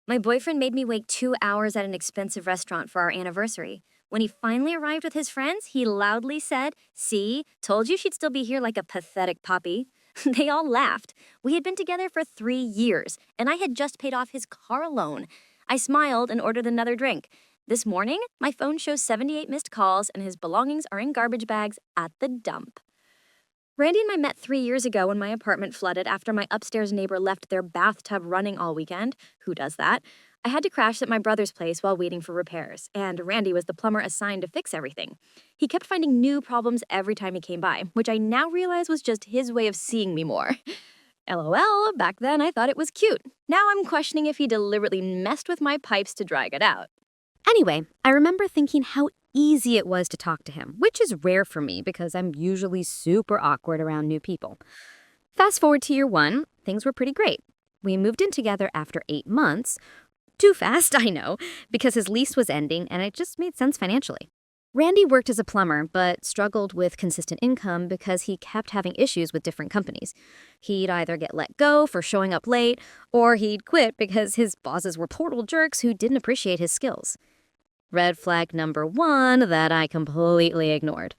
My boyfriend made me wait 2 hours at an expensive restaurant for our anniversary. When he finally arrived with his friends, he loudly said, "See, told you she'd still be here like a pathetic puppy." They all laughed. We had been together for 3 years, and I had just paid off his car loan. I smiled and ordered another drink. This morning, my phone shows 78 missed calls, and his belongings are in garbage bags at the dump. Randy and I met 3 years ago when my apartment flooded after my upstairs neighbor left their bathtub running all weekend. Who does that? I had to crash at my brother's place while waiting for repairs, and Randy was the plumber assigned to fix everything. He kept finding new problems every time he came by, which I now realize was just his way of seeing me more. LOL, back then I thought it was cute. Now I'm questioning if he deliberately messed with my pipes to drag it out. Anyway, I remember thinking how easy it was to talk to him, which is rare for me because I'm usually super awkward around new people. Fast forward to year one, things were pretty great. We moved in together after 8 months. Too fast, I know, because his lease was ending and it just made sense financially. Randy worked as a plumber, but struggled with consistent income because he kept having issues with different companies. He'd either get let go for showing up late, or he'd quit because his bosses were total jerks who didn't appreciate his skills. Red flag number one that I completely ignored.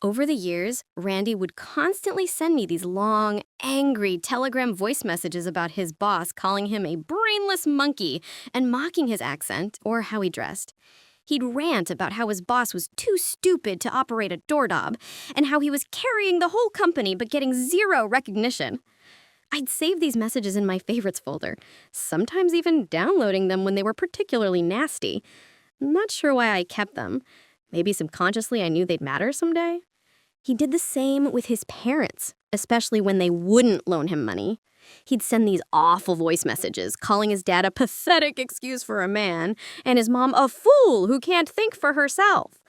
Over the years, Randy would constantly send me these long, angry Telegram voice messages about his boss calling him a brainless monkey and mocking his accent or how he dressed. He'd rant about how his boss was too stupid to operate a doorknob and how he was carrying the whole company but getting zero recognition. I'd save these messages in my favorites folder, sometimes even downloading them when they were particularly nasty. Not sure why I kept them. Maybe subconsciously I knew they'd matter someday. He did the same with his parents, especially when they wouldn't loan him money. He'd send these awful voice messages, calling his dad a pathetic excuse for a man, and his mom a fool who can't think for herself.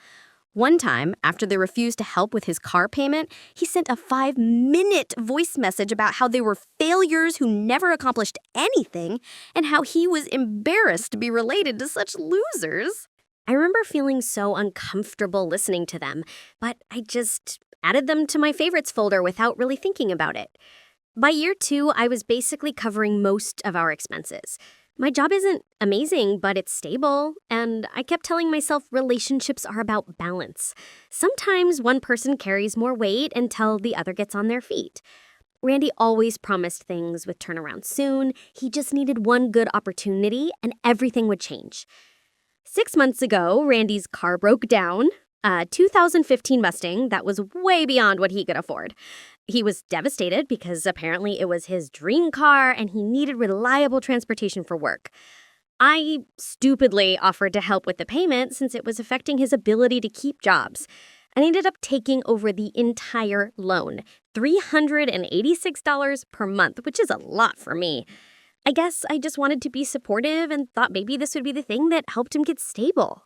One time, after they refused to help with his car payment, he sent a 5-minute voice message about how they were failures who never accomplished anything, and how he was embarrassed to be related to such losers. I remember feeling so uncomfortable listening to them, but I just added them to my favorites folder without really thinking about it. By year 2, I was basically covering most of our expenses. My job isn't amazing, but it's stable, and I kept telling myself relationships are about balance. Sometimes one person carries more weight until the other gets on their feet. Randy always promised things would turn around soon. He just needed one good opportunity, and everything would change. 6 months ago, Randy's car broke down, a 2015 Mustang that was way beyond what he could afford. He was devastated because apparently it was his dream car and he needed reliable transportation for work. I stupidly offered to help with the payment since it was affecting his ability to keep jobs. I ended up taking over the entire loan, $386 per month, which is a lot for me. I guess I just wanted to be supportive and thought maybe this would be the thing that helped him get stable.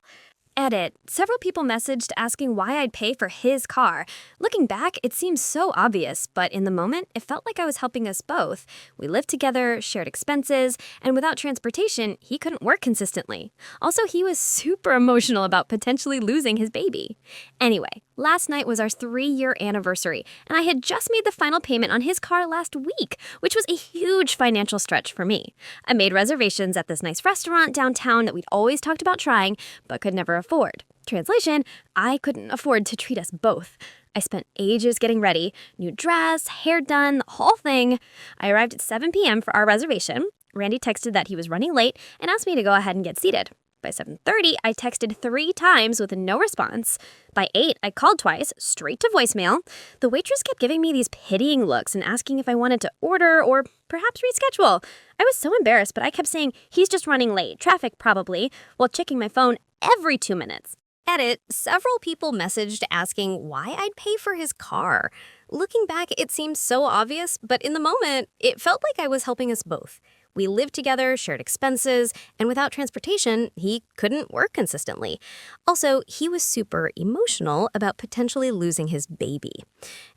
Edit. Several people messaged asking why I'd pay for his car. Looking back, it seems so obvious, but in the moment, it felt like I was helping us both. We lived together, shared expenses, and without transportation, he couldn't work consistently. Also, he was super emotional about potentially losing his baby. Anyway, last night was our 3-year anniversary, and I had just made the final payment on his car last week, which was a huge financial stretch for me. I made reservations at this nice restaurant downtown that we'd always talked about trying, but could never afford. Translation, I couldn't afford to treat us both. I spent ages getting ready, new dress, hair done, the whole thing. I arrived at 7 p.m. for our reservation. Randy texted that he was running late and asked me to go ahead and get seated. By 7:30, I texted 3 times with no response. By 8, I called twice, straight to voicemail. The waitress kept giving me these pitying looks and asking if I wanted to order or perhaps reschedule. I was so embarrassed, but I kept saying, "He's just running late, traffic probably," while checking my phone every 2 minutes. Edit. Several people messaged asking why I'd pay for his car. Looking back, it seems so obvious, but in the moment, it felt like I was helping us both. We lived together, shared expenses, and without transportation, he couldn't work consistently. Also, he was super emotional about potentially losing his baby.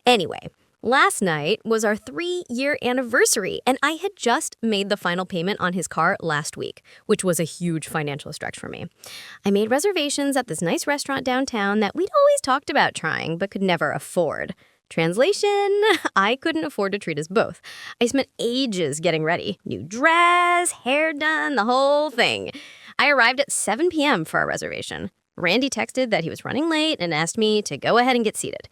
Anyway, last night was our 3-year anniversary, and I had just made the final payment on his car last week, which was a huge financial stretch for me. I made reservations at this nice restaurant downtown that we'd always talked about trying but could never afford. Translation, I couldn't afford to treat us both. I spent ages getting ready. New dress, hair done, the whole thing. I arrived at 7 p.m. for our reservation. Randy texted that he was running late and asked me to go ahead and get seated.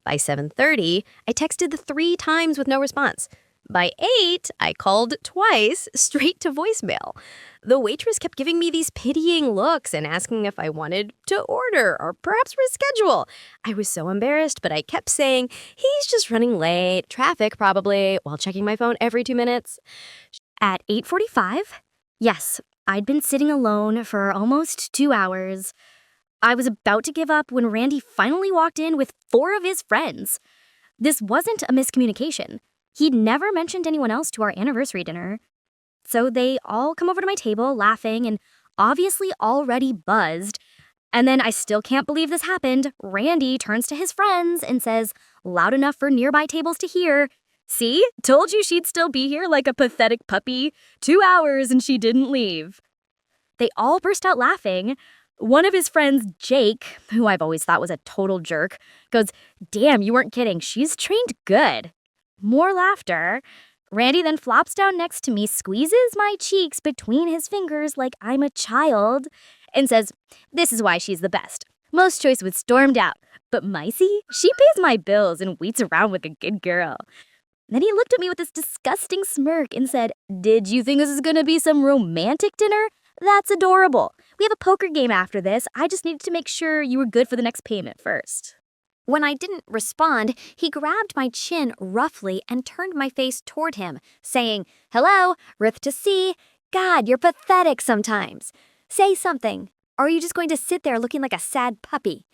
By 7:30, I texted the 3 times with no response. By 8, I called twice, straight to voicemail. The waitress kept giving me these pitying looks and asking if I wanted to order or perhaps reschedule. I was so embarrassed, but I kept saying, he's just running late, traffic probably, while checking my phone every 2 minutes. At 8:45, yes, I'd been sitting alone for almost 2 hours. I was about to give up when Randy finally walked in with 4 of his friends. This wasn't a miscommunication. He'd never mentioned anyone else to our anniversary dinner. So they all come over to my table laughing and obviously already buzzed. And then I still can't believe this happened. Randy turns to his friends and says, loud enough for nearby tables to hear, "See? Told you she'd still be here like a pathetic puppy. 2 hours and she didn't leave." They all burst out laughing. One of his friends, Jake, who I've always thought was a total jerk, goes, "Damn, you weren't kidding. She's trained good." More laughter. Randy then flops down next to me, squeezes my cheeks between his fingers like I'm a child, and says, "This is why she's the best. Most choice was stormed out, but Micey, she pays my bills and waits around with a good girl." Then he looked at me with this disgusting smirk and said, "Did you think this is gonna be some romantic dinner? That's adorable. We have a poker game after this. I just needed to make sure you were good for the next payment first." When I didn't respond, he grabbed my chin roughly and turned my face toward him, saying, "Hello, Ruth to see. God, you're pathetic sometimes. Say something, or are you just going to sit there looking like a sad puppy?"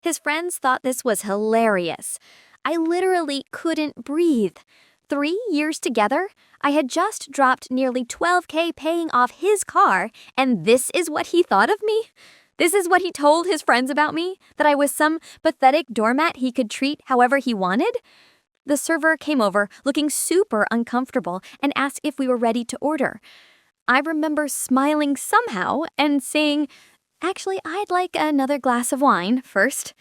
His friends thought this was hilarious. I literally couldn't breathe. 3 years together, I had just dropped nearly $12K paying off his car, and this is what he thought of me? This is what he told his friends about me? That I was some pathetic doormat he could treat however he wanted? The server came over, looking super uncomfortable, and asked if we were ready to order. I remember smiling somehow and saying, "Actually, I'd like another glass of wine first."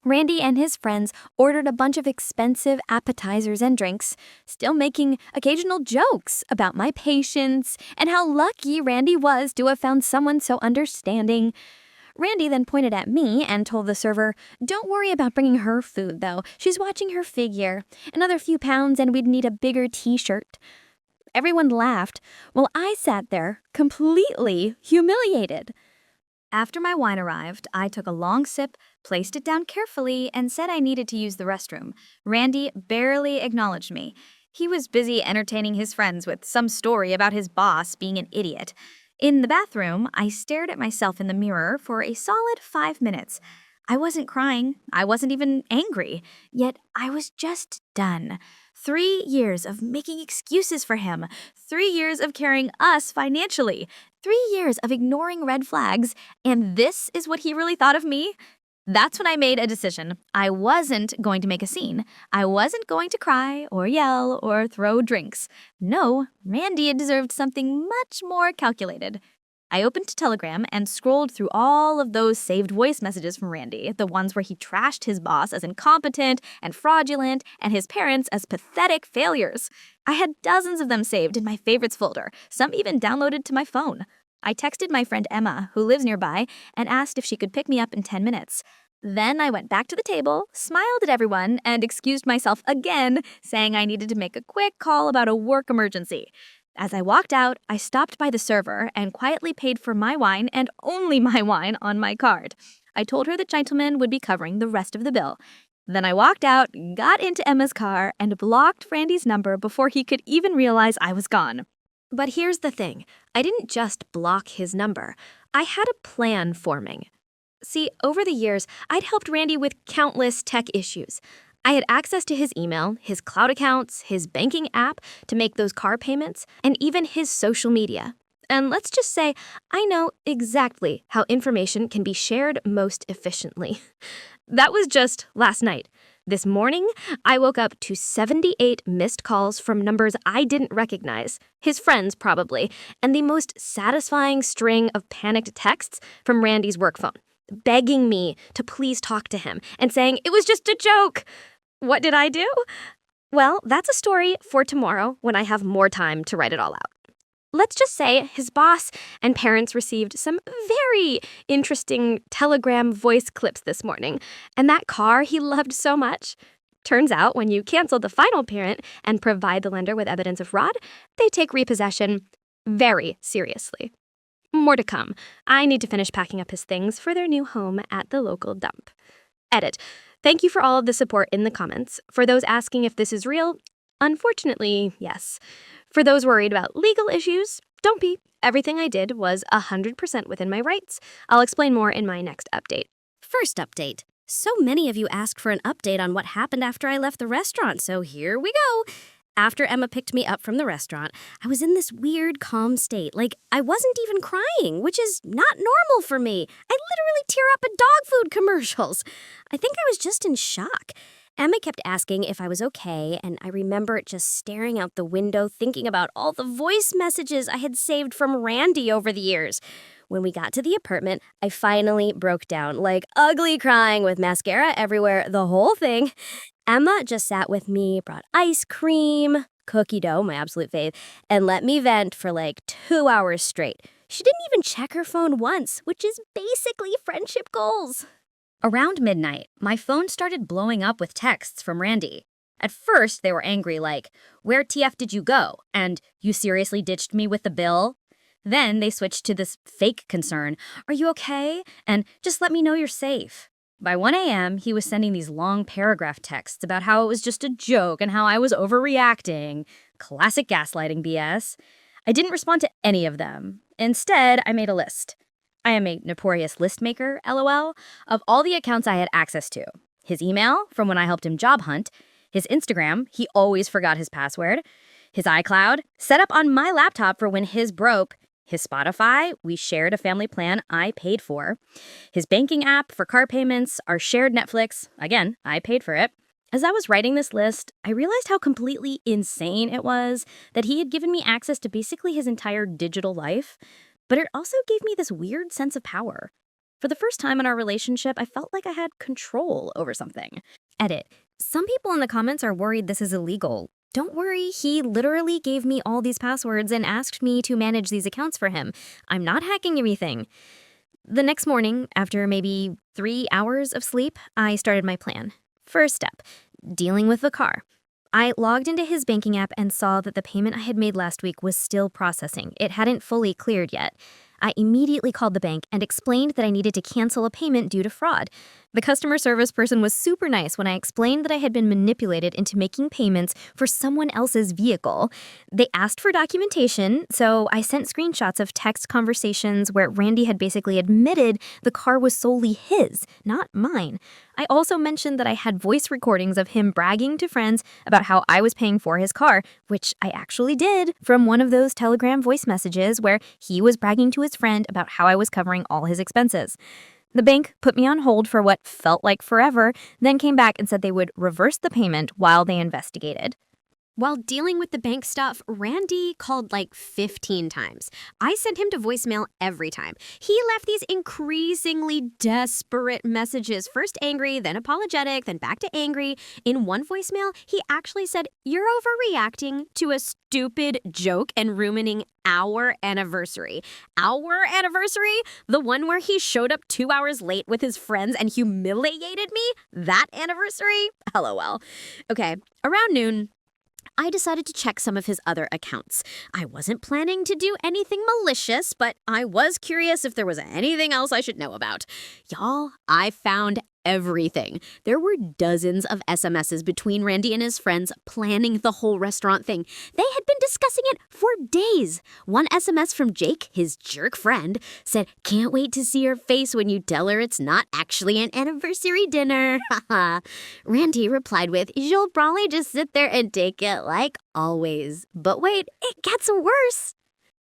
Randy and his friends ordered a bunch of expensive appetizers and drinks, still making occasional jokes about my patience and how lucky Randy was to have found someone so understanding. Randy then pointed at me and told the server, "Don't worry about bringing her food, though. She's watching her figure. Another few pounds and we'd need a bigger t-shirt." Everyone laughed while I sat there, completely humiliated. After my wine arrived, I took a long sip, placed it down carefully, and said I needed to use the restroom. Randy barely acknowledged me. He was busy entertaining his friends with some story about his boss being an idiot. In the bathroom, I stared at myself in the mirror for a solid 5 minutes. I wasn't crying. I wasn't even angry. Yet I was just done. 3 years of making excuses for him. 3 years of carrying us financially. 3 years of ignoring red flags. And this is what he really thought of me? That's when I made a decision. I wasn't going to make a scene. I wasn't going to cry or yell or throw drinks. No, Randy had deserved something much more calculated. I opened Telegram and scrolled through all of those saved voice messages from Randy, the ones where he trashed his boss as incompetent and fraudulent and his parents as pathetic failures. I had dozens of them saved in my favorites folder, some even downloaded to my phone. I texted my friend Emma, who lives nearby, and asked if she could pick me up in 10 minutes. Then I went back to the table, smiled at everyone, and excused myself again, saying I needed to make a quick call about a work emergency. As I walked out, I stopped by the server and quietly paid for my wine and only my wine on my card. I told her the gentleman would be covering the rest of the bill. Then I walked out, got into Emma's car, and blocked Randy's number before he could even realize I was gone. But here's the thing. I didn't just block his number. I had a plan forming. See, over the years, I'd helped Randy with countless tech issues. I had access to his email, his cloud accounts, his banking app to make those car payments, and even his social media. And let's just say I know exactly how information can be shared most efficiently. That was just last night. This morning, I woke up to 78 missed calls from numbers I didn't recognize, his friends probably, and the most satisfying string of panicked texts from Randy's work phone, begging me to please talk to him and saying it was just a joke. What did I do? Well, that's a story for tomorrow when I have more time to write it all out. Let's just say his boss and parents received some very interesting Telegram voice clips this morning, and that car he loved so much. Turns out, when you cancel the final payment and provide the lender with evidence of fraud, they take repossession very seriously. More to come. I need to finish packing up his things for their new home at the local dump. Edit. Thank you for all of the support in the comments. For those asking if this is real, unfortunately, yes. For those worried about legal issues, don't be. Everything I did was 100% within my rights. I'll explain more in my next update. First update. So many of you asked for an update on what happened after I left the restaurant, so here we go. After Emma picked me up from the restaurant, I was in this weird, calm state. Like, I wasn't even crying, which is not normal for me. I literally tear up at dog food commercials. I think I was just in shock. Emma kept asking if I was okay, and I remember just staring out the window thinking about all the voice messages I had saved from Randy over the years. When we got to the apartment, I finally broke down, like ugly crying with mascara everywhere, the whole thing. Emma just sat with me, brought ice cream, cookie dough, my absolute fave, and let me vent for like 2 hours straight. She didn't even check her phone once, which is basically friendship goals. Around midnight, my phone started blowing up with texts from Randy. At first, they were angry like, "Where TF did you go?" and "You seriously ditched me with the bill?" Then they switched to this fake concern, "Are you okay?" and "Just let me know you're safe." By 1 a.m., he was sending these long paragraph texts about how it was just a joke and how I was overreacting. Classic gaslighting BS. I didn't respond to any of them. Instead, I made a list. I am a notorious list maker, LOL, of all the accounts I had access to. His email, from when I helped him job hunt. His Instagram, he always forgot his password. His iCloud, set up on my laptop for when his broke. His Spotify, we shared a family plan I paid for. His banking app for car payments, our shared Netflix, again, I paid for it. As I was writing this list, I realized how completely insane it was that he had given me access to basically his entire digital life. But it also gave me this weird sense of power. For the first time in our relationship, I felt like I had control over something. Edit. Some people in the comments are worried this is illegal. Don't worry, he literally gave me all these passwords and asked me to manage these accounts for him. I'm not hacking anything. The next morning, after maybe 3 hours of sleep, I started my plan. First step, dealing with the car. I logged into his banking app and saw that the payment I had made last week was still processing. It hadn't fully cleared yet. I immediately called the bank and explained that I needed to cancel a payment due to fraud. The customer service person was super nice when I explained that I had been manipulated into making payments for someone else's vehicle. They asked for documentation, so I sent screenshots of text conversations where Randy had basically admitted the car was solely his, not mine. I also mentioned that I had voice recordings of him bragging to friends about how I was paying for his car, which I actually did from one of those Telegram voice messages where he was bragging to his friend about how I was covering all his expenses. The bank put me on hold for what felt like forever, then came back and said they would reverse the payment while they investigated. While dealing with the bank stuff, Randy called like 15 times. I sent him to voicemail every time. He left these increasingly desperate messages, first angry, then apologetic, then back to angry. In one voicemail, he actually said, "You're overreacting to a stupid joke and ruining our anniversary." Our anniversary? The one where he showed up 2 hours late with his friends and humiliated me? That anniversary? LOL. Okay, around noon, I decided to check some of his other accounts. I wasn't planning to do anything malicious, but I was curious if there was anything else I should know about. Y'all, I found everything. There were dozens of SMSs between Randy and his friends planning the whole restaurant thing. They had been discussing it for days. One SMS from Jake, his jerk friend, said, "Can't wait to see your face when you tell her it's not actually an anniversary dinner." Randy replied with, "You'll probably just sit there and take it like always." But wait, it gets worse.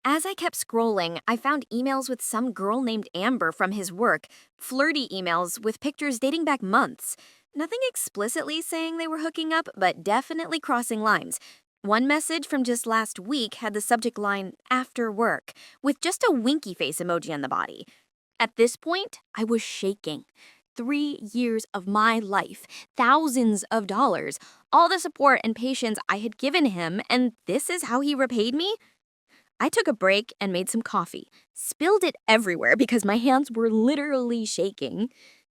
As I kept scrolling, I found emails with some girl named Amber from his work, flirty emails with pictures dating back months. Nothing explicitly saying they were hooking up, but definitely crossing lines. One message from just last week had the subject line, "After work," with just a winky face emoji on the body. At this point, I was shaking. 3 years of my life, thousands of dollars, all the support and patience I had given him, and this is how he repaid me? I took a break and made some coffee, spilled it everywhere because my hands were literally shaking.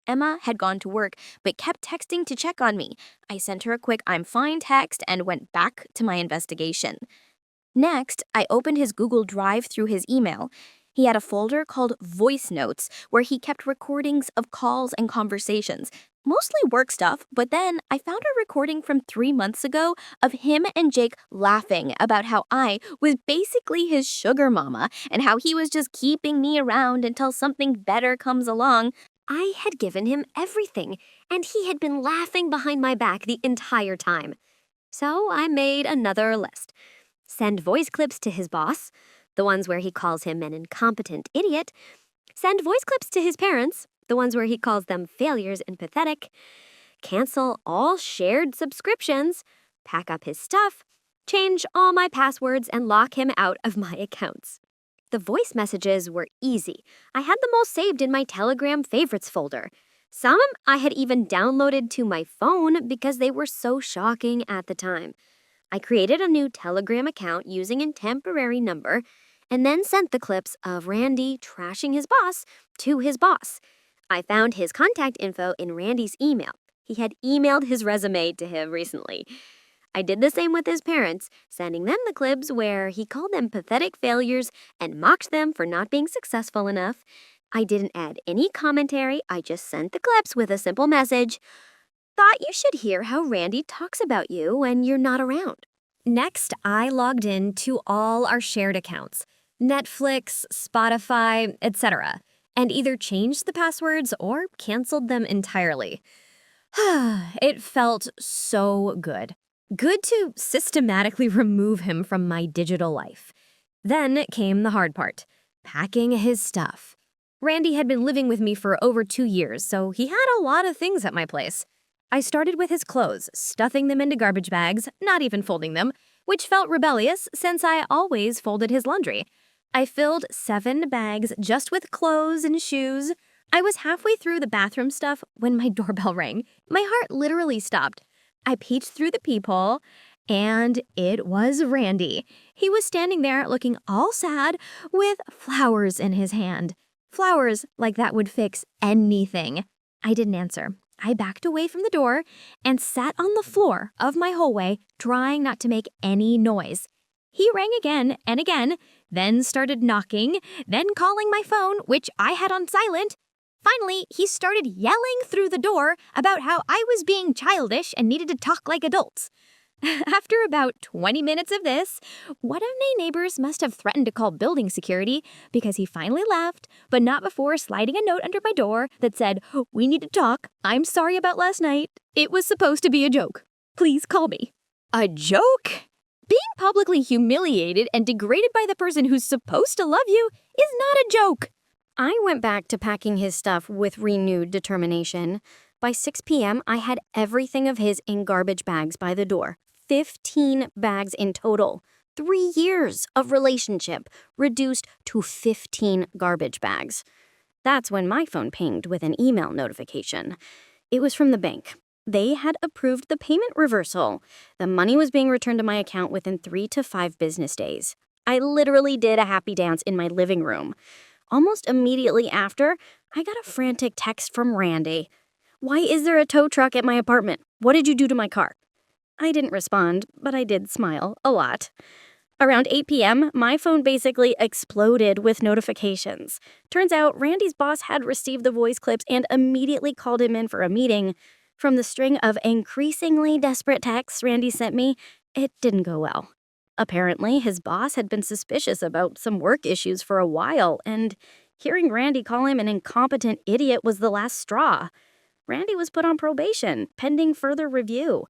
Emma had gone to work, but kept texting to check on me. I sent her a quick "I'm fine" text and went back to my investigation. Next, I opened his Google Drive through his email. He had a folder called Voice Notes, where he kept recordings of calls and conversations, mostly work stuff, but then I found a recording from 3 months ago of him and Jake laughing about how I was basically his sugar mama and how he was just keeping me around until something better comes along. I had given him everything, and he had been laughing behind my back the entire time. So I made another list. Send voice clips to his boss, the ones where he calls him an incompetent idiot. Send voice clips to his parents, the ones where he calls them failures and pathetic. Cancel all shared subscriptions. Pack up his stuff. Change all my passwords and lock him out of my accounts. The voice messages were easy. I had them all saved in my Telegram favorites folder. Some I had even downloaded to my phone because they were so shocking at the time. I created a new Telegram account using a temporary number and then sent the clips of Randy trashing his boss to his boss. I found his contact info in Randy's email. He had emailed his resume to him recently. I did the same with his parents, sending them the clips where he called them pathetic failures and mocked them for not being successful enough. I didn't add any commentary, I just sent the clips with a simple message. Thought you should hear how Randy talks about you when you're not around. Next, I logged in to all our shared accounts, Netflix, Spotify, etc., and either changed the passwords or canceled them entirely. It felt so good. Good to systematically remove him from my digital life. Then came the hard part, packing his stuff. Randy had been living with me for over 2 years, so he had a lot of things at my place. I started with his clothes, stuffing them into garbage bags, not even folding them, which felt rebellious since I always folded his laundry. I filled 7 bags just with clothes and shoes. I was halfway through the bathroom stuff when my doorbell rang. My heart literally stopped. I peeked through the peephole, and it was Randy. He was standing there looking all sad with flowers in his hand. Flowers like that would fix anything. I didn't answer. I backed away from the door and sat on the floor of my hallway, trying not to make any noise. He rang again and again, then started knocking, then calling my phone, which I had on silent. Finally, he started yelling through the door about how I was being childish and needed to talk like adults. After about 20 minutes of this, one of my neighbors must have threatened to call building security because he finally left, but not before sliding a note under my door that said, "We need to talk. I'm sorry about last night. It was supposed to be a joke. Please call me." A joke? Being publicly humiliated and degraded by the person who's supposed to love you is not a joke. I went back to packing his stuff with renewed determination. By 6 p.m., I had everything of his in garbage bags by the door. 15 bags in total. 3 years of relationship reduced to 15 garbage bags. That's when my phone pinged with an email notification. It was from the bank. They had approved the payment reversal. The money was being returned to my account within 3 to 5 business days. I literally did a happy dance in my living room. Almost immediately after, I got a frantic text from Randy. "Why is there a tow truck at my apartment? What did you do to my car?" I didn't respond, but I did smile a lot. Around 8 p.m., my phone basically exploded with notifications. Turns out Randy's boss had received the voice clips and immediately called him in for a meeting. From the string of increasingly desperate texts Randy sent me, it didn't go well. Apparently, his boss had been suspicious about some work issues for a while, and hearing Randy call him an incompetent idiot was the last straw. Randy was put on probation, pending further review.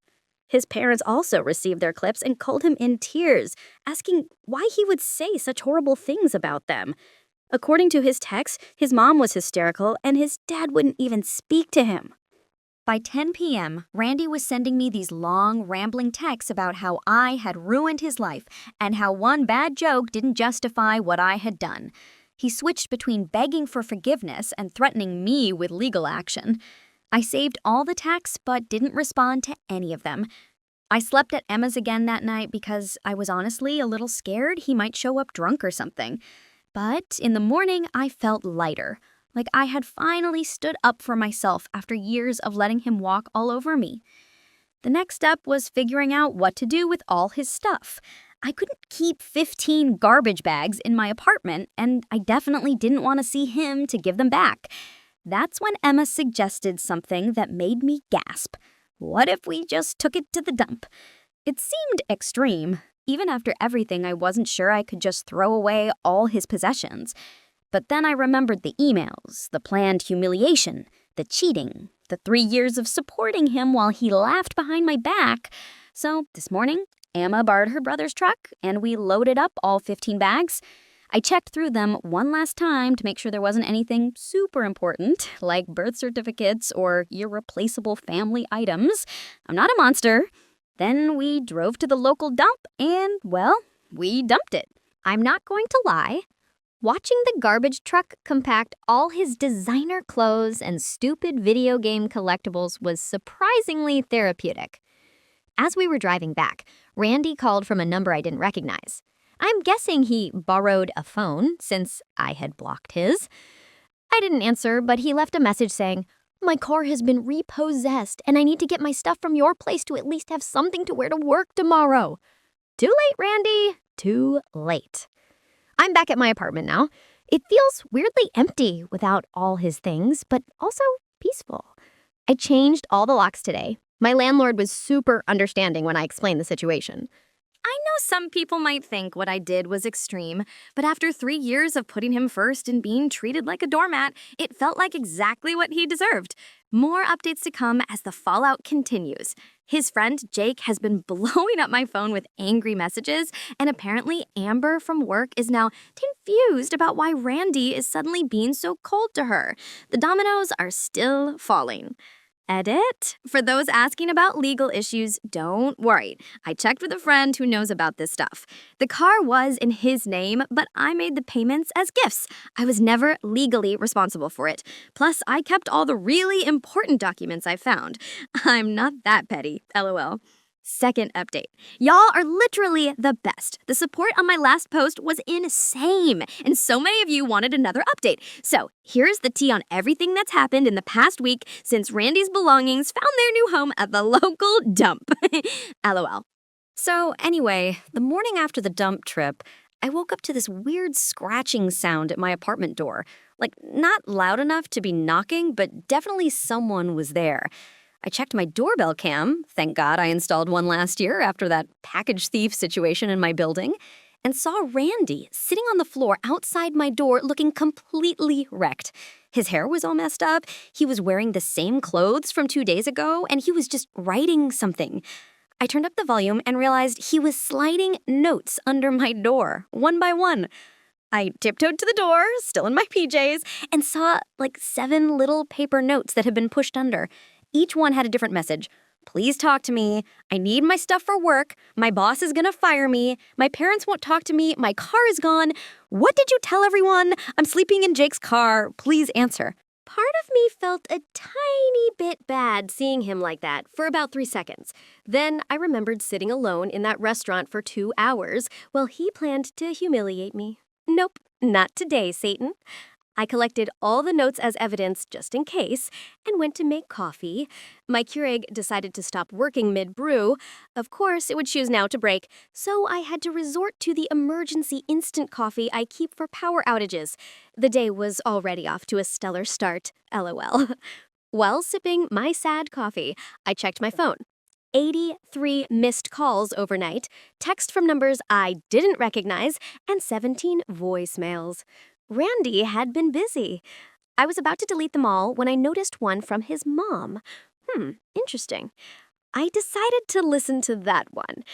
His parents also received their clips and called him in tears, asking why he would say such horrible things about them. According to his text, his mom was hysterical and his dad wouldn't even speak to him. By 10 p.m., Randy was sending me these long, rambling texts about how I had ruined his life and how one bad joke didn't justify what I had done. He switched between begging for forgiveness and threatening me with legal action. I saved all the texts but didn't respond to any of them. I slept at Emma's again that night because I was honestly a little scared he might show up drunk or something. But in the morning, I felt lighter, like I had finally stood up for myself after years of letting him walk all over me. The next step was figuring out what to do with all his stuff. I couldn't keep 15 garbage bags in my apartment, and I definitely didn't want to see him to give them back. That's when Emma suggested something that made me gasp. What if we just took it to the dump? It seemed extreme. Even after everything, I wasn't sure I could just throw away all his possessions. But then I remembered the emails, the planned humiliation, the cheating, the 3 years of supporting him while he laughed behind my back. So this morning, Emma borrowed her brother's truck, and we loaded up all 15 bags. I checked through them one last time to make sure there wasn't anything super important, like birth certificates or irreplaceable family items. I'm not a monster. Then we drove to the local dump, and, well, we dumped it. I'm not going to lie. Watching the garbage truck compact all his designer clothes and stupid video game collectibles was surprisingly therapeutic. As we were driving back, Randy called from a number I didn't recognize. I'm guessing he borrowed a phone since I had blocked his. I didn't answer, but he left a message saying, "My car has been repossessed and I need to get my stuff from your place to at least have something to wear to work tomorrow." Too late, Randy. Too late. I'm back at my apartment now. It feels weirdly empty without all his things, but also peaceful. I changed all the locks today. My landlord was super understanding when I explained the situation. I know some people might think what I did was extreme, but after 3 years of putting him first and being treated like a doormat, it felt like exactly what he deserved. More updates to come as the fallout continues. His friend Jake has been blowing up my phone with angry messages, and apparently Amber from work is now confused about why Randy is suddenly being so cold to her. The dominoes are still falling. Edit. For those asking about legal issues, don't worry. I checked with a friend who knows about this stuff. The car was in his name, but I made the payments as gifts. I was never legally responsible for it. Plus, I kept all the really important documents I found. I'm not that petty, LOL. Second update. Y'all are literally the best. The support on my last post was insane, and so many of you wanted another update. So here's the tea on everything that's happened in the past week since Randy's belongings found their new home at the local dump. LOL. So anyway, the morning after the dump trip, I woke up to this weird scratching sound at my apartment door. Like, not loud enough to be knocking, but definitely someone was there. I checked my doorbell cam, thank God I installed one last year after that package thief situation in my building, and saw Randy sitting on the floor outside my door looking completely wrecked. His hair was all messed up, he was wearing the same clothes from 2 days ago, and he was just writing something. I turned up the volume and realized he was sliding notes under my door, one by one. I tiptoed to the door, still in my PJs, and saw like 7 little paper notes that had been pushed under. Each one had a different message. Please talk to me. I need my stuff for work. My boss is gonna fire me. My parents won't talk to me. My car is gone. What did you tell everyone? I'm sleeping in Jake's car. Please answer. Part of me felt a tiny bit bad seeing him like that for about 3 seconds. Then I remembered sitting alone in that restaurant for 2 hours while he planned to humiliate me. Nope, not today, Satan. I collected all the notes as evidence just in case and went to make coffee. My Keurig decided to stop working mid-brew. Of course, it would choose now to break, so I had to resort to the emergency instant coffee I keep for power outages. The day was already off to a stellar start, LOL. While sipping my sad coffee, I checked my phone. 83 missed calls overnight, text from numbers I didn't recognize, and 17 voicemails. Randy had been busy. I was about to delete them all when I noticed one from his mom. Interesting. I decided to listen to that one.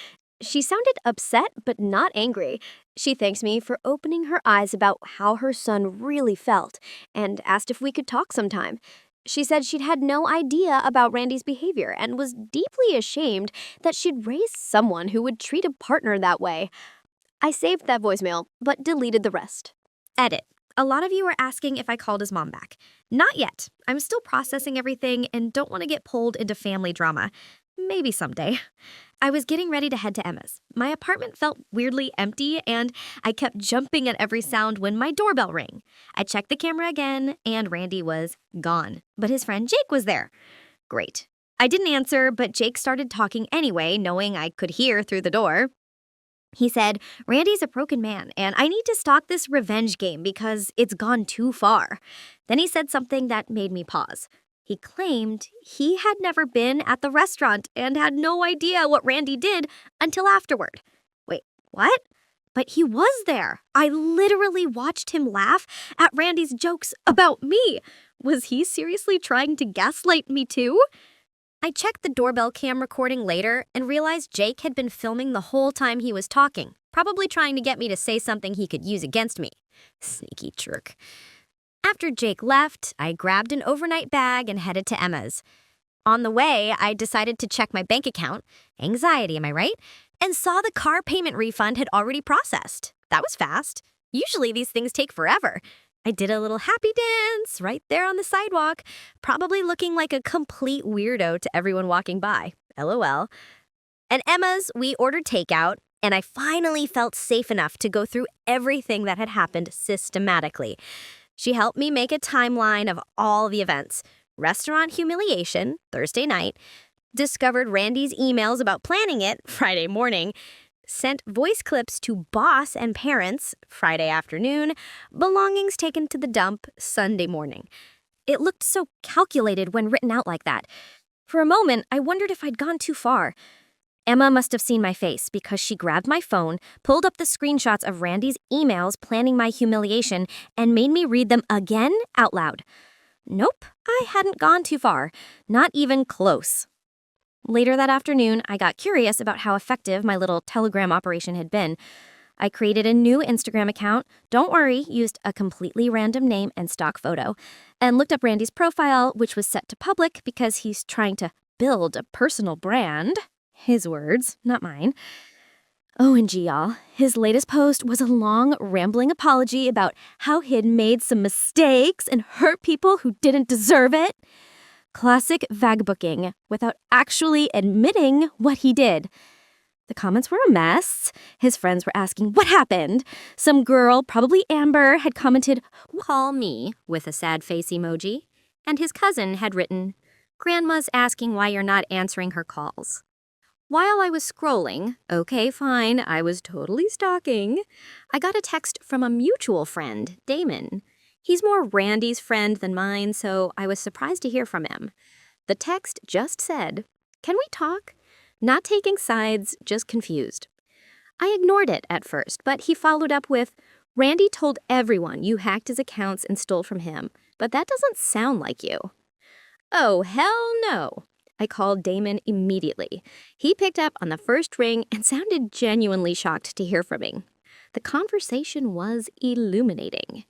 She sounded upset but not angry. She thanked me for opening her eyes about how her son really felt and asked if we could talk sometime. She said she'd had no idea about Randy's behavior and was deeply ashamed that she'd raised someone who would treat a partner that way. I saved that voicemail, but deleted the rest. Edit. A lot of you are asking if I called his mom back. Not yet. I'm still processing everything and don't want to get pulled into family drama. Maybe someday. I was getting ready to head to Emma's. My apartment felt weirdly empty, and I kept jumping at every sound when my doorbell rang. I checked the camera again, and Randy was gone. But his friend Jake was there. Great. I didn't answer, but Jake started talking anyway, knowing I could hear through the door. He said, Randy's a broken man, and I need to stop this revenge game because it's gone too far. Then he said something that made me pause. He claimed he had never been at the restaurant and had no idea what Randy did until afterward. Wait, what? But he was there. I literally watched him laugh at Randy's jokes about me. Was he seriously trying to gaslight me too? I checked the doorbell cam recording later and realized Jake had been filming the whole time he was talking, probably trying to get me to say something he could use against me. Sneaky jerk. After Jake left, I grabbed an overnight bag and headed to Emma's. On the way, I decided to check my bank account. Anxiety, am I right? And saw the car payment refund had already processed. That was fast. Usually these things take forever. I did a little happy dance right there on the sidewalk, probably looking like a complete weirdo to everyone walking by. LOL. At Emma's, we ordered takeout, and I finally felt safe enough to go through everything that had happened systematically. She helped me make a timeline of all the events. Restaurant humiliation, Thursday night. Discovered Randy's emails about planning it, Friday morning. Sent voice clips to boss and parents, Friday afternoon. Belongings taken to the dump, Sunday morning. It looked so calculated when written out like that. For a moment, I wondered if I'd gone too far. Emma must have seen my face because she grabbed my phone, pulled up the screenshots of Randy's emails planning my humiliation, and made me read them again out loud. Nope, I hadn't gone too far. Not even close. Later that afternoon, I got curious about how effective my little Telegram operation had been. I created a new Instagram account, don't worry, used a completely random name and stock photo, and looked up Randy's profile, which was set to public because he's trying to build a personal brand. His words, not mine. OMG, y'all. His latest post was a long, rambling apology about how he'd made some mistakes and hurt people who didn't deserve it. Classic vagbooking without actually admitting what he did. The comments were a mess. His friends were asking what happened. Some girl, probably Amber, had commented, "Call me," with a sad face emoji. And his cousin had written, "Grandma's asking why you're not answering her calls." While I was scrolling, okay, fine, I was totally stalking, I got a text from a mutual friend, Damon. He's more Randy's friend than mine, so I was surprised to hear from him. The text just said, "Can we talk?" Not taking sides, just confused. I ignored it at first, but he followed up with, "Randy told everyone you hacked his accounts and stole from him, but that doesn't sound like you." Oh, hell no. I called Damon immediately. He picked up on the first ring and sounded genuinely shocked to hear from me. The conversation was illuminating.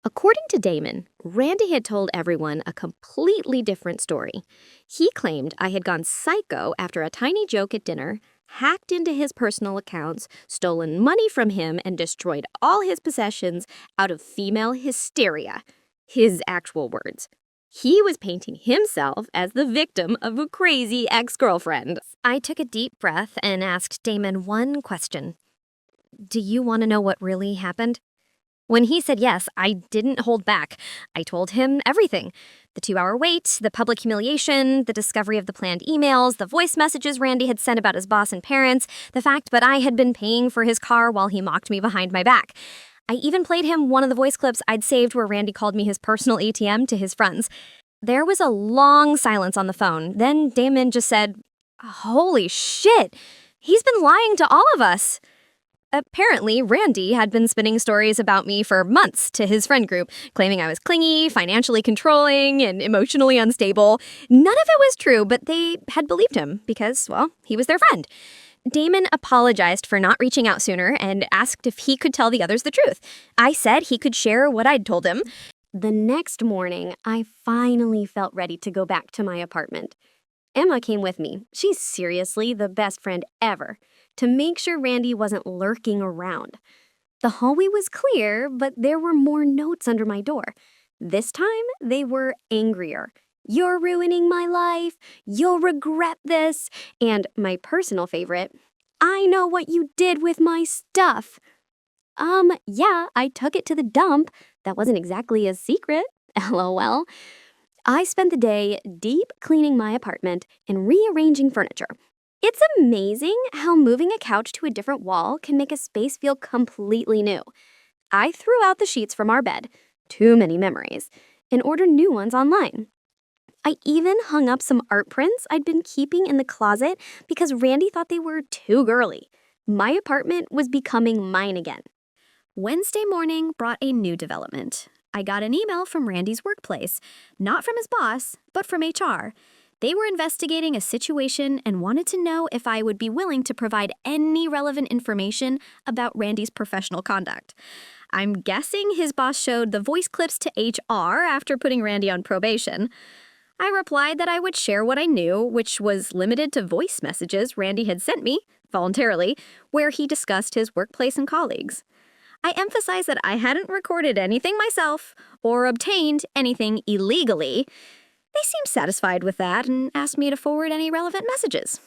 According to Damon, Randy had told everyone a completely different story. He claimed I had gone psycho after a tiny joke at dinner, hacked into his personal accounts, stolen money from him, and destroyed all his possessions out of female hysteria. His actual words. He was painting himself as the victim of a crazy ex-girlfriend. I took a deep breath and asked Damon one question. "Do you want to know what really happened?" When he said yes, I didn't hold back. I told him everything. The 2-hour wait, the public humiliation, the discovery of the planned emails, the voice messages Randy had sent about his boss and parents, the fact that I had been paying for his car while he mocked me behind my back. I even played him one of the voice clips I'd saved where Randy called me his personal ATM to his friends. There was a long silence on the phone. Then Damon just said, "Holy shit, he's been lying to all of us." Apparently, Randy had been spinning stories about me for months to his friend group, claiming I was clingy, financially controlling, and emotionally unstable. None of it was true, but they had believed him because, well, he was their friend. Damon apologized for not reaching out sooner and asked if he could tell the others the truth. I said he could share what I'd told him. The next morning, I finally felt ready to go back to my apartment. Emma came with me. She's seriously the best friend ever, to make sure Randy wasn't lurking around. The hallway was clear, but there were more notes under my door. This time, they were angrier. "You're ruining my life. You'll regret this." And my personal favorite, "I know what you did with my stuff." Yeah, I took it to the dump. That wasn't exactly a secret. LOL. I spent the day deep cleaning my apartment and rearranging furniture. It's amazing how moving a couch to a different wall can make a space feel completely new. I threw out the sheets from our bed, too many memories, and ordered new ones online. I even hung up some art prints I'd been keeping in the closet because Randy thought they were too girly. My apartment was becoming mine again. Wednesday morning brought a new development. I got an email from Randy's workplace, not from his boss, but from HR. They were investigating a situation and wanted to know if I would be willing to provide any relevant information about Randy's professional conduct. I'm guessing his boss showed the voice clips to HR after putting Randy on probation. I replied that I would share what I knew, which was limited to voice messages Randy had sent me, voluntarily, where he discussed his workplace and colleagues. I emphasized that I hadn't recorded anything myself or obtained anything illegally. They seemed satisfied with that and asked me to forward any relevant messages.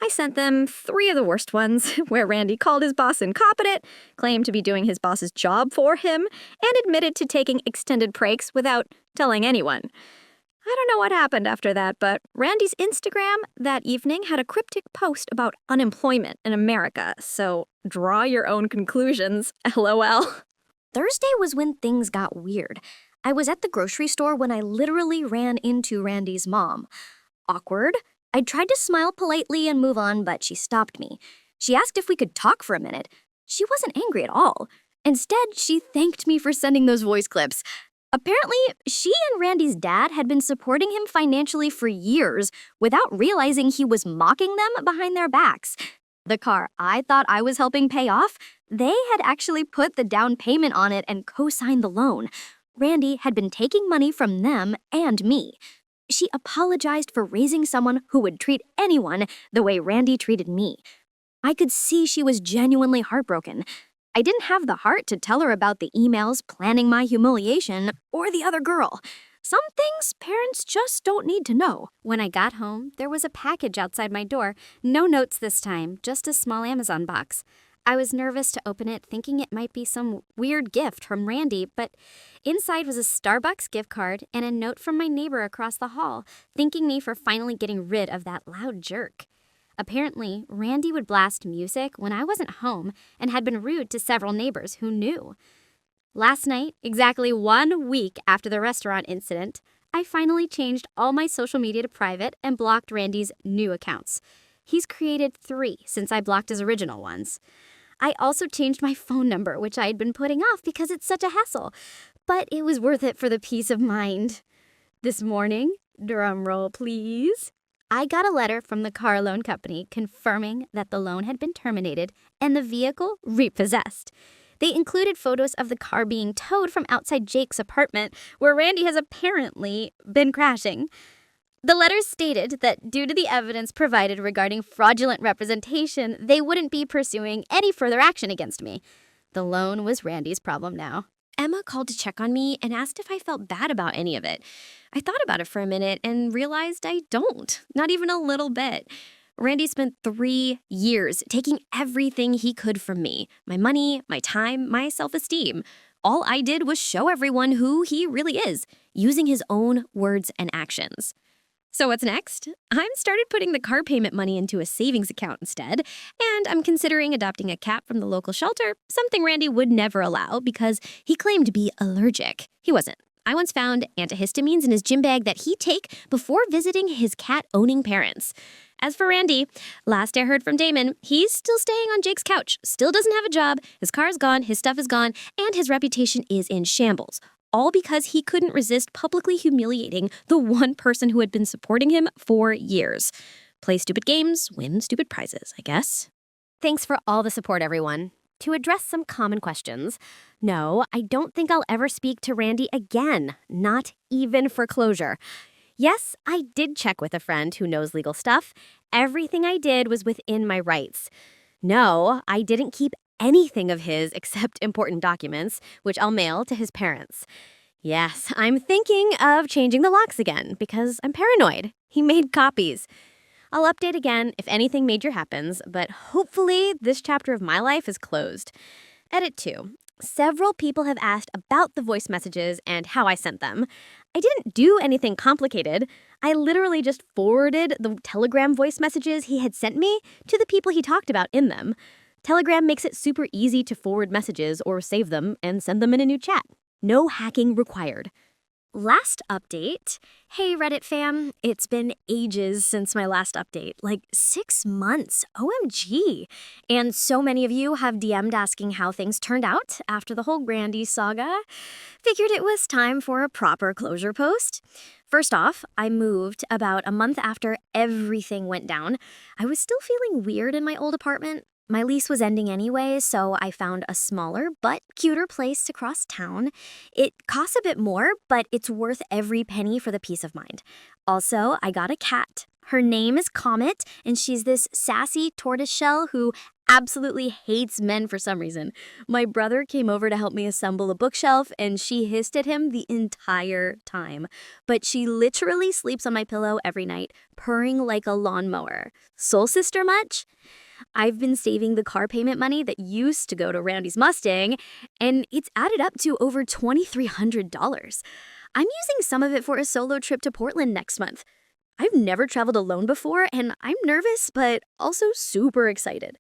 I sent them 3 of the worst ones, where Randy called his boss incompetent, claimed to be doing his boss's job for him, and admitted to taking extended breaks without telling anyone. I don't know what happened after that, but Randy's Instagram that evening had a cryptic post about unemployment in America, so draw your own conclusions, LOL. Thursday was when things got weird. I was at the grocery store when I literally ran into Randy's mom. Awkward. I tried to smile politely and move on, but she stopped me. She asked if we could talk for a minute. She wasn't angry at all. Instead, she thanked me for sending those voice clips. Apparently, she and Randy's dad had been supporting him financially for years without realizing he was mocking them behind their backs. The car I thought I was helping pay off, they had actually put the down payment on it and co-signed the loan. Randy had been taking money from them and me. She apologized for raising someone who would treat anyone the way Randy treated me. I could see she was genuinely heartbroken. I didn't have the heart to tell her about the emails planning my humiliation or the other girl. Some things parents just don't need to know. When I got home, there was a package outside my door. No notes this time, just a small Amazon box. I was nervous to open it, thinking it might be some weird gift from Randy, but inside was a Starbucks gift card and a note from my neighbor across the hall, thanking me for finally getting rid of that loud jerk. Apparently, Randy would blast music when I wasn't home and had been rude to several neighbors who knew. Last night, exactly 1 week after the restaurant incident, I finally changed all my social media to private and blocked Randy's new accounts. He's created 3 since I blocked his original ones. I also changed my phone number, which I had been putting off because it's such a hassle, but it was worth it for the peace of mind. This morning, drumroll please, I got a letter from the car loan company confirming that the loan had been terminated and the vehicle repossessed. They included photos of the car being towed from outside Jake's apartment, where Randy has apparently been crashing. The letters stated that due to the evidence provided regarding fraudulent representation, they wouldn't be pursuing any further action against me. The loan was Randy's problem now. Emma called to check on me and asked if I felt bad about any of it. I thought about it for a minute and realized I don't, not even a little bit. Randy spent 3 years taking everything he could from me, my money, my time, my self-esteem. All I did was show everyone who he really is, using his own words and actions. So what's next? I'm started putting the car payment money into a savings account instead, and I'm considering adopting a cat from the local shelter, something Randy would never allow because he claimed to be allergic. He wasn't. I once found antihistamines in his gym bag that he'd take before visiting his cat-owning parents. As for Randy, last I heard from Damon, he's still staying on Jake's couch, still doesn't have a job, his car is gone, his stuff is gone, and his reputation is in shambles. All because he couldn't resist publicly humiliating the one person who had been supporting him for years. Play stupid games, win stupid prizes, I guess. Thanks for all the support, everyone. To address some common questions, no, I don't think I'll ever speak to Randy again, not even for closure. Yes, I did check with a friend who knows legal stuff. Everything I did was within my rights. No, I didn't keep anything of his except important documents, which I'll mail to his parents. Yes, I'm thinking of changing the locks again because I'm paranoid. He made copies. I'll update again if anything major happens, but hopefully this chapter of my life is closed. Edit 2. Several people have asked about the voice messages and how I sent them. I didn't do anything complicated. I literally just forwarded the Telegram voice messages he had sent me to the people he talked about in them. Telegram makes it super easy to forward messages or save them and send them in a new chat. No hacking required. Last update. Hey, Reddit fam. It's been ages since my last update. Like 6 months. OMG. And so many of you have DM'd asking how things turned out after the whole Randy saga. Figured it was time for a proper closure post. First off, I moved about a month after everything went down. I was still feeling weird in my old apartment. My lease was ending anyway, so I found a smaller but cuter place across town. It costs a bit more, but it's worth every penny for the peace of mind. Also, I got a cat. Her name is Comet, and she's this sassy tortoiseshell who absolutely hates men for some reason. My brother came over to help me assemble a bookshelf, and she hissed at him the entire time. But she literally sleeps on my pillow every night, purring like a lawnmower. Soul sister much? I've been saving the car payment money that used to go to Randy's Mustang, and it's added up to over $2,300. I'm using some of it for a solo trip to Portland next month. I've never traveled alone before, and I'm nervous, but also super excited.